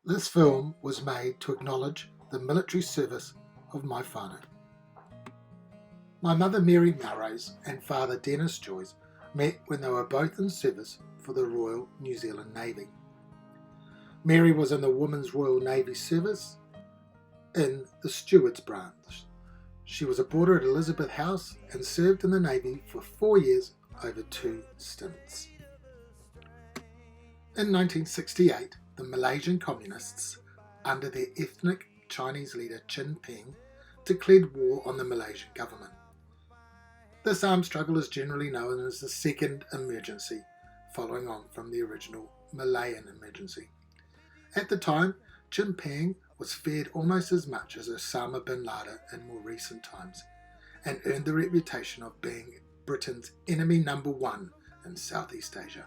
This film was made to acknowledge the military service of my whānau. My mother Mary Melrose and father Dennis Joyce met when they were both in service for the Royal New Zealand Navy. Mary was in the Women's Royal Navy Service in the Stewards branch. She was a boarder at Elizabeth House and served in the Navy for 4 years over 2 stints. In 1968, the Malaysian Communists, under their ethnic Chinese leader Chin Peng, declared war on the Malaysian government. This armed struggle is generally known as the Second Emergency, following on from the original Malayan Emergency. At the time, Chin Peng was feared almost as much as Osama bin Laden in more recent times, and earned the reputation of being Britain's enemy number 1 in Southeast Asia.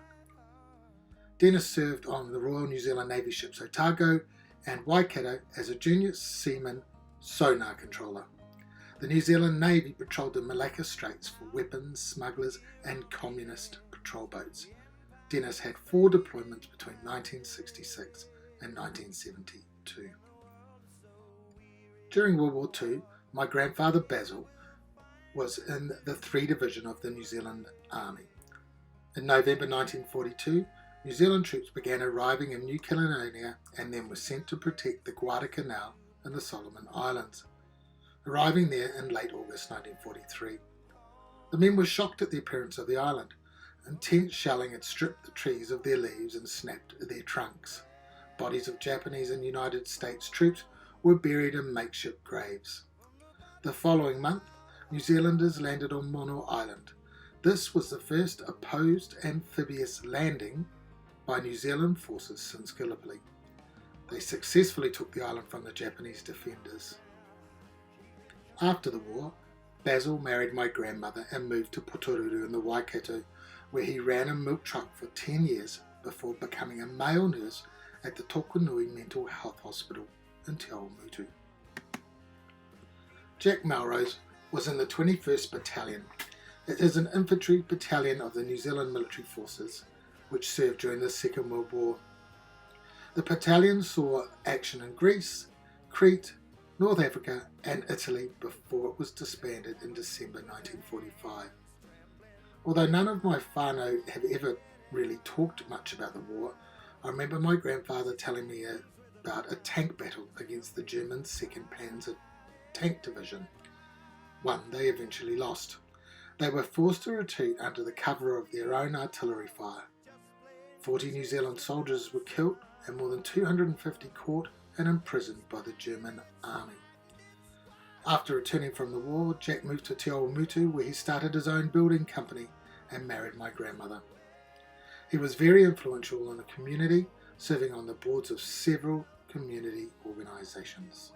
Dennis served on the Royal New Zealand Navy ships Otago and Waikato as a junior seaman sonar controller. The New Zealand Navy patrolled the Malacca Straits for weapons, smugglers and communist patrol boats. Dennis had 4 deployments between 1966 and 1972. During World War II, my grandfather Basil was in the 3 Division of the New Zealand Army. In November 1942, New Zealand troops began arriving in New Caledonia and then were sent to protect the Guadalcanal and the Solomon Islands, arriving there in late August 1943. The men were shocked at the appearance of the island. Intense shelling had stripped the trees of their leaves and snapped their trunks. Bodies of Japanese and United States troops were buried in makeshift graves. The following month, New Zealanders landed on Mono Island. This was the first opposed amphibious landing by New Zealand forces since Gallipoli. They successfully took the island from the Japanese defenders. After the war, Basil married my grandmother and moved to Putoruru in the Waikato, where he ran a milk truck for 10 years before becoming a male nurse at the Tokunui Mental Health Hospital in Te Awamutu. Jack Melrose was in the 21st Battalion. It is an infantry battalion of the New Zealand Military Forces, which served during the Second World War. The battalion saw action in Greece, Crete, North Africa and Italy before it was disbanded in December 1945. Although none of my whānau have ever really talked much about the war, I remember my grandfather telling me about a tank battle against the German 2nd Panzer Tank Division, one they eventually lost. They were forced to retreat under the cover of their own artillery fire. 40 New Zealand soldiers were killed and more than 250 caught and imprisoned by the German army. After returning from the war, Jack moved to Te Awamutu, where he started his own building company and married my grandmother. He was very influential in the community, serving on the boards of several community organisations.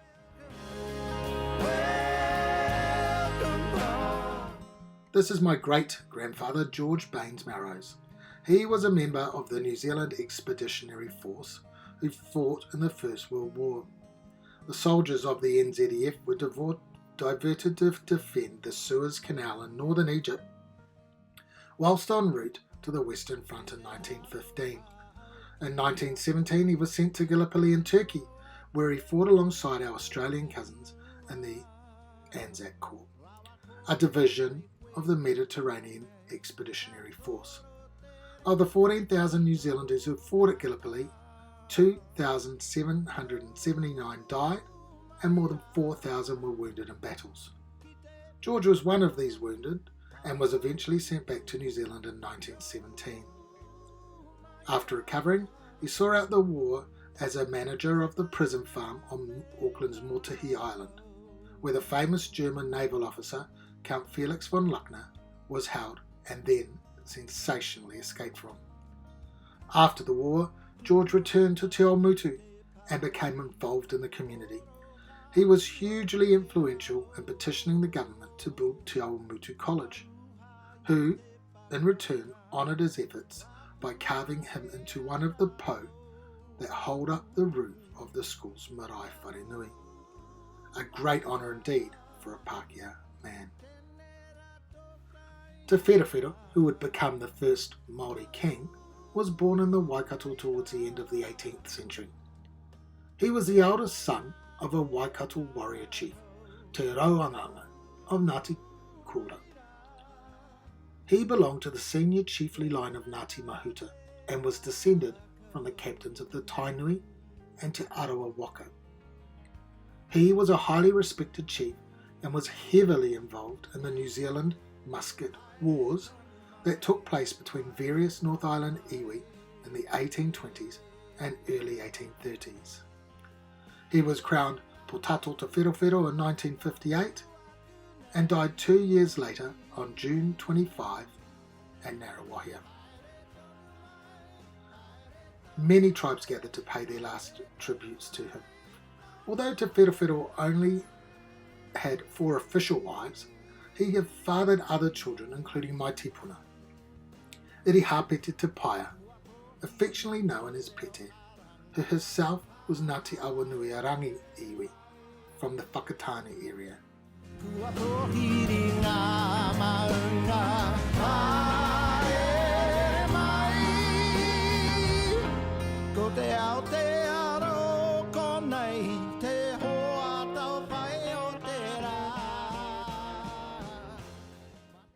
This is my great-grandfather George Baines Melrose. He was a member of the New Zealand Expeditionary Force who fought in the First World War. The soldiers of the NZEF were diverted to defend the Suez Canal in northern Egypt, whilst en route to the Western Front in 1915. In 1917 he was sent to Gallipoli in Turkey, where he fought alongside our Australian cousins in the ANZAC Corps, a division of the Mediterranean Expeditionary Force. Of the 14,000 New Zealanders who fought at Gallipoli, 2,779 died and more than 4,000 were wounded in battles. George was one of these wounded and was eventually sent back to New Zealand in 1917. After recovering, he saw out the war as a manager of the prison farm on Auckland's Motuhi Island, where the famous German naval officer Count Felix von Luckner was held and then sensationally escaped from. After the war, George returned to Te Awamutu and became involved in the community. He was hugely influential in petitioning the government to build Te Awamutu College, who, in return, honoured his efforts by carving him into one of the po that hold up the roof of the school's marae wharenui. A great honour indeed for a Pākehā man. Te Wherewhero, who would become the first Māori king, was born in the Waikato towards the end of the 18th century. He was the eldest son of a Waikato warrior chief, Te Rauanganga of Ngāti Kora. He belonged to the senior chiefly line of Ngāti Mahuta and was descended from the captains of the Tainui and Te Arawa Waka. He was a highly respected chief and was heavily involved in the New Zealand musket wars that took place between various North Island iwi in the 1820s and early 1830s. He was crowned Potato Te Wherowhero in 1958 and died 2 years later on June 25 in Ngaruawahia. Many tribes gathered to pay their last tributes to him. Although Te Wherowhero only had 4 official wives, he had fathered other children, including Mai Tipuna, Iri Hapete Te Paia, affectionately known as Pete, who herself was Ngāti Awanuiarangi iwi from the Whakatane area,